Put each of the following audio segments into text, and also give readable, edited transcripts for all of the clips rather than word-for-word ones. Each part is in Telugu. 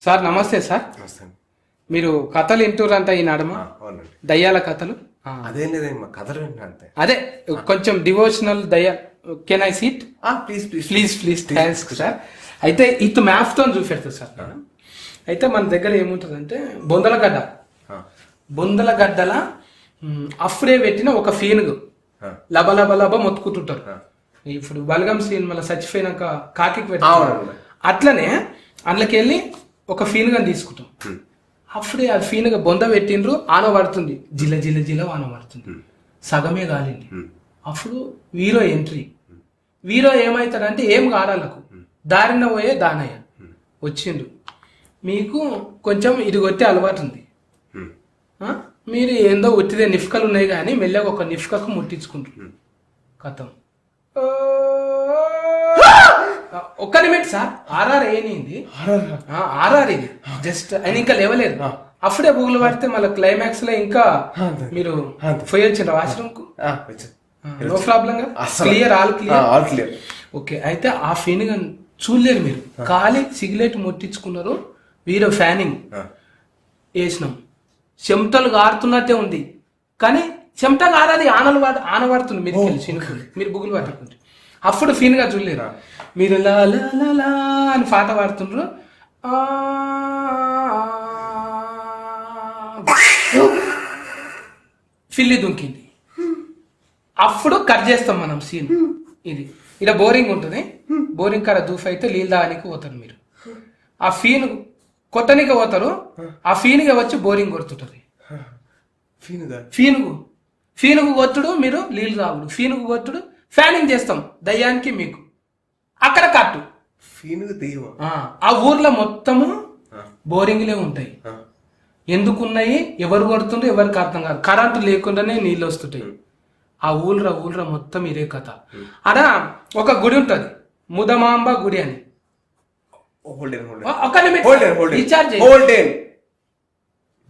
సార్ నమస్తే సార్. మీరు కథలు వింటురంట ఈనాడమా? దయ్యాల కథలు. అదేం లేదమ్మా, కథలు వింటే అదే కొంచెం డివోషనల్ దయ్యా. Can I seat? Please thanks sir. అయితే ఇత్ మ్యాప్ తో చూపెడతా సార్ నేను. అయితే మన దగ్గర ఏముంటుందంటే బొందలగడ్డ, బొందలగడ్డల అఫ్రే పెట్టిన ఒక ఫీనుగు లబ లబ లబ మొత్తుకుంటుంటారు. ఇప్పుడు బలగం సీన్ మళ్ళీ చచ్చిపోయినాక కాకి పెట్టారు. అట్లనే అందులోకి వెళ్ళి ఒక ఫీనుగా తీసుకుంటాం. అప్పుడే ఆ ఫీనుగా బొంద పెట్టిండ్రు, ఆన పడుతుంది, జిల జిల జిల ఆన పడుతుంది, సగమే కాలింది. అప్పుడు వీరో ఎంట్రీ. వీరో ఏమవుతాడంటే ఏం కాడాలకు దారిన పోయే దానయ్య వచ్చిండు. మీకు కొంచెం ఇది కొట్టే అలవాటు ఉంది, మీరు ఏందో ఒత్తిదే నిఫ్కలు ఉన్నాయి కానీ మెల్లగా ఒక నిఫ్కకు ముట్టించుకుంటారు. కథం ఒక్క నిమిట్ సార్. ఆర్ఆర్ ఏంది? ఆర్ఆర్ ఇది జస్ట్ ఆయన ఇంకా లేవలేదు. అప్పుడే బుగులు పడితే మళ్ళీ క్లైమాక్స్ లో ఇంకా మీరు పోయి వచ్చిండ్రు వాష్రూమ్ కు. నో ప్రాబ్లం గా క్లియర్, ఆల్ క్లియర్. ఓకే, అయితే ఆ ఫీనింగ్ చూడలేరు మీరు. ఖాళీ సిగరెట్ ముట్టించుకున్నారు, వీరో ఫ్యానింగ్ వేసినాం. చెమటలు గారుతున్నట్టే ఉంది కానీ చెమట గారది ఆనబడుతుంది. మీరు చినుకులు మీరు బుగులు పట్టుకుంటే అప్పుడు ఫీన్గా చూడలేరు మీరు. లా లా లా అని పాట పాడుతుండ్రు. ఫిల్లి దుంకింది. అప్పుడు కట్ చేస్తాం మనం సీన్. ఇది ఇలా బోరింగ్ ఉంటుంది. బోరింగ్ కాడ దూఫ్ అయితే నీళ్ళు దానికి పోతారు మీరు. ఆ ఫీన్ కొట్టనికి పోతారు, ఆ ఫీన్గా వచ్చి బోరింగ్ కొడుతుంటది. ఫీనుగు కొట్టుడు, మీరు నీళ్ళు తాగుడు. ఫీనుగు కొట్టుడు, ఫ్యానింగ్ చేస్తాం దయ్యానికి మీకు. అక్కడ కట్టు ఆ ఊర్లో మొత్తము బోరింగ్లే ఉంటాయి. ఎందుకున్నాయి, ఎవరు కొడుతుండ్రు ఎవరికి అర్థం కాదు. కరెంటు లేకుండానే నీళ్ళు వస్తుంటాయి. ఆ ఊళ్ళ మొత్తం ఇదే కథ. అడ ఒక గుడి ఉంటది, ముదమాంబ గుడి అని. ఒక డిశ్చార్జ్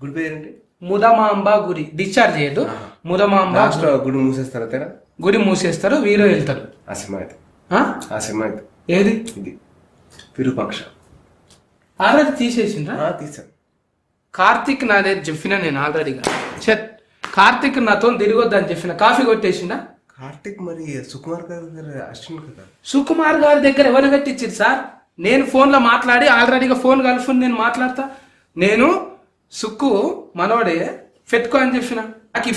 గుడి పేరేంటి? ముదమాంబ గుడి. డిశ్చార్జ్ చేయదు, ముదమాంబ గుడి మూసేస్తారు. గుడి మూసేస్తారు, వీరో వెళ్తారు. ఏది ఇది విరూపాక్ష ఆల్రెడీ తీసేసిండ్రా? తీసాను. కార్తిక్ నాదే చెప్పిన నేను ఆల్రెడీగా. కార్తిక్ నాతో తిరగొద్దని చెప్పిన. కాఫీ కొట్టేసిండా కార్తిక్? మరి సుకుమార్ గారి దగ్గర అసిస్టెంట్ కదా. సుకుమార్ గారి దగ్గర ఎవరు కట్టించారు సార్? నేను ఫోన్లో మాట్లాడి ఆల్రెడీగా ఫోన్ కలుపుని నేను మాట్లాడతా. నేను సుక్కు మనోడే పెట్టుకో అని చెప్పిన. నాకు